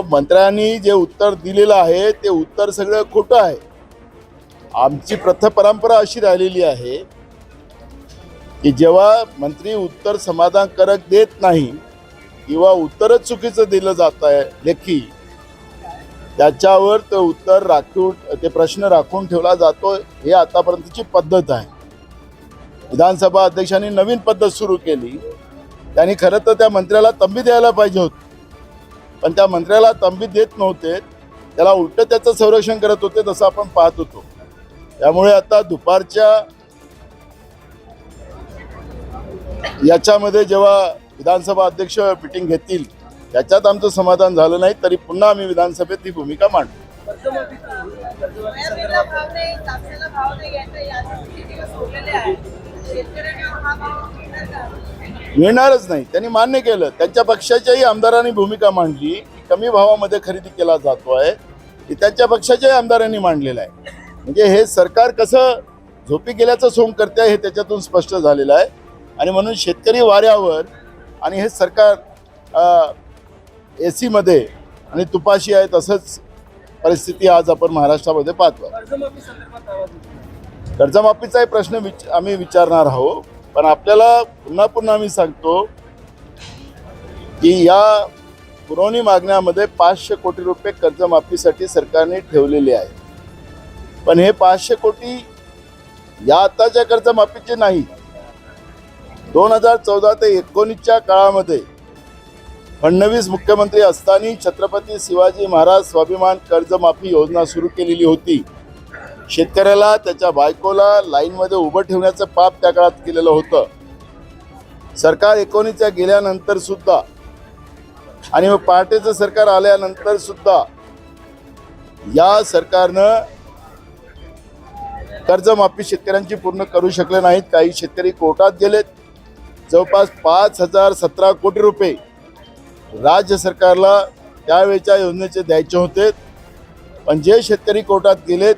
मंत्र्यांनी जे उत्तर दिलेलं आहे ते उत्तर सगळं खोटं आहे। आमची परंपरा अशी राहिलेली आहे की जेव्हा मंत्री उत्तर समाधानकारक देत नाही किंवा उत्तरच चुकीचं दिलं जात आहे लेखी, त्याच्यावर ते उत्तर राखून ते प्रश्न राखून ठेवला जातो। हे आतापर्यंतची पद्धत आहे। विधानसभा अध्यक्षांनी नवीन पद्धत सुरू केली। त्यांनी खरं तर त्या मंत्र्याला तंबी द्यायला पाहिजे होती, पण त्या मंत्र्याला तंबी देत नव्हते, त्याला उलट त्याचं संरक्षण करत होते, तसं आपण पाहत होतो। त्यामुळे आता दुपारच्या याच्यामध्ये जेव्हा विधानसभा अध्यक्ष मीटिंग घेतील त्याच्यात आमचं समाधान झालं नाही तरी पुन्हा आम्ही विधानसभेत ही भूमिका मांडू। मिळणारच नाही, त्यांनी मान्य केलं। त्यांच्या पक्षाच्याही आमदारांनी भूमिका मांडली की कमी भावामध्ये खरेदी केला जातोय, हे त्यांच्या पक्षाच्याही आमदारांनी मांडलेलं आहे। म्हणजे हे सरकार कसं झोपी गेल्याचं सोंग करते हे त्याच्यातून स्पष्ट झालेलं आहे। आणि म्हणून शेतकरी वाऱ्यावर आणि हे सरकार एसी मध्ये आणि तुपाशी आहे, तसंच परिस्थिती आज आपण महाराष्ट्रामध्ये पाहतो। कर्जमाफीचाही प्रश्न आम्ही विचारणार आहोत, पण आपल्याला पुन्हा पुन्हा आम्ही सांगतो की या पुरवणी मागण्यामध्ये 500 कोटी रुपये कर्जमाफीसाठी सरकारने ठेवलेले आहे। पण हे 500 कोटी या आताच्या कर्जमाफीचे नाही, 2014 ते 19च्या काळामध्ये फडणवीस मुख्यमंत्री असताना छत्रपती शिवाजी महाराज स्वाभिमान कर्जमाफी योजना सुरू केलेली होती। शेतकऱ्याला त्याच्या बायकोला लाईनमध्ये उभं ठेवण्याचं पाप त्या काळात केलेलं होतं। सरकार 19च्या गेल्यानंतर सुद्धा आणि मग पहाटेचं सरकार आल्यानंतर सुद्धा या सरकारनं कर्जमाफी शेतकऱ्यांची पूर्ण करू शकले नाहीत। काही शेतकरी कोर्टात गेलेत। जवळपास 5017 कोटी रुपये राज्य सरकारला त्यावेळच्या योजनेचे द्यायचे होते, पण जे शेतकरी कोर्टात गेलेत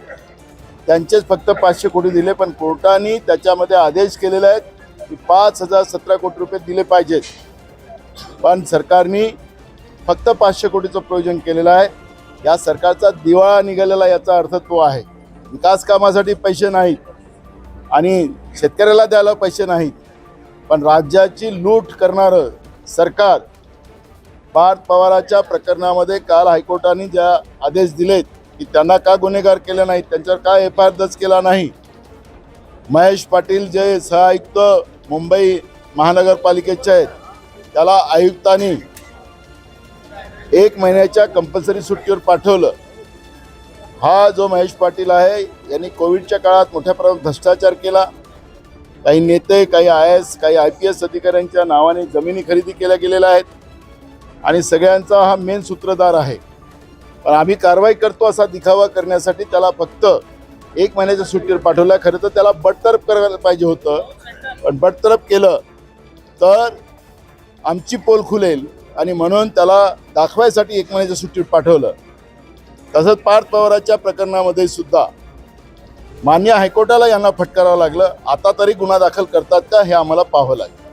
त्यांचेच फक्त 500 कोटी दिले। पण कोर्टाने त्याच्यामध्ये आदेश केलेले आहेत की 5017 कोटी रुपये दिले पाहिजेत, पण सरकारने फक्त 500 कोटीचं प्रयोजन केलेलं आहे। या सरकारचा दिवाळा निघालेला याचा अर्थ तो आहे। विकास कामासाठी पैसे नाहीत आणि शेतकऱ्याला द्यायला पैसे नाहीत, पण राज्याची लूट करणारं सरकार। पार्थ पवाराच्या प्रकरणामध्ये काल हायकोर्टाने ज्या आदेश दिलेत की त्यांना का गुन्हेगार केले नाहीत, त्यांच्यावर का FIR दर्ज केला नाही। महेश पाटील जे सहआयुक्त मुंबई महानगरपालिकेचे आहेत, त्याला आयुक्तांनी 1 महिन्याच्या कंपल्सरी सुट्टीवर पाठवलं। हा जो महेश पाटील आहे यांनी कोविडच्या काळात मोठ्या प्रमाणात भ्रष्टाचार केला। काही नेते, काही IAS, काही IPS अधिकाऱ्यांच्या नावाने जमिनी खरेदी केल्या गेलेल्या आहेत आणि सगळ्यांचा हा मेन सूत्रधार आहे। पण आम्ही कारवाई करतो असा दिखावा करण्यासाठी त्याला फक्त 1 महिन्याच्या सुट्टीवर पाठवलं। खरं तर त्याला बडतर्फ करायला पाहिजे होतं, पण बडतर्फ केलं तर आमची पोल खुलेल आणि म्हणून त्याला दाखवायसाठी 1 महिन्याच्या सुट्टीवर पाठवलं। तसंच पार्थ पवाराच्या प्रकरणामध्ये सुद्धा मान्य हायकोर्टाला यांना फटकारावं लागलं। आता तरी गुन्हा दाखल करतात का हे आम्हाला पाहावं लागेल।